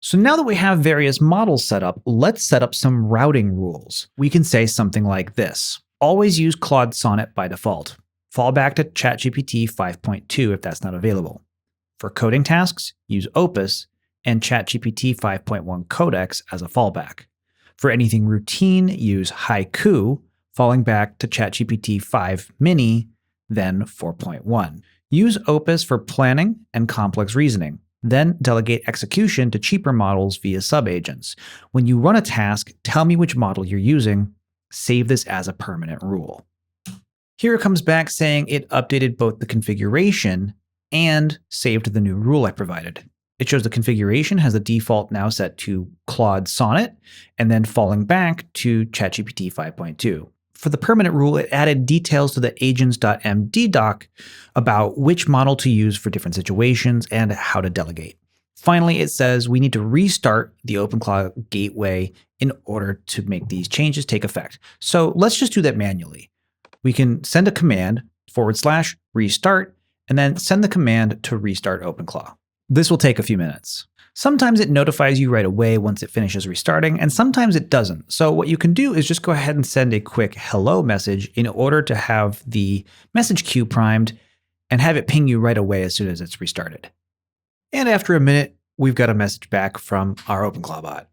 So now that we have various models set up, let's set up some routing rules. We can say something like this. Always use Claude Sonnet by default. Fall back to ChatGPT 5.2 if that's not available. For coding tasks, use Opus and ChatGPT 5.1 Codex as a fallback. For anything routine, use Haiku, falling back to ChatGPT 5 Mini, then 4.1. Use Opus for planning and complex reasoning. Then delegate execution to cheaper models via subagents. When you run a task, tell me which model you're using. Save this as a permanent rule. Here it comes back saying it updated both the configuration and saved the new rule I provided. It shows the configuration has the default now set to Claude Sonnet, and then falling back to ChatGPT 5.2. For the permanent rule, it added details to the Agents.md doc about which model to use for different situations and how to delegate. Finally, it says we need to restart the OpenClaw gateway in order to make these changes take effect. So let's just do that manually. We can send a command /restart and then send the command to restart OpenClaw. This will take a few minutes. Sometimes it notifies you right away once it finishes restarting, and sometimes it doesn't. So what you can do is just go ahead and send a quick hello message in order to have the message queue primed and have it ping you right away as soon as it's restarted. And after a minute, we've got a message back from our OpenClaw bot.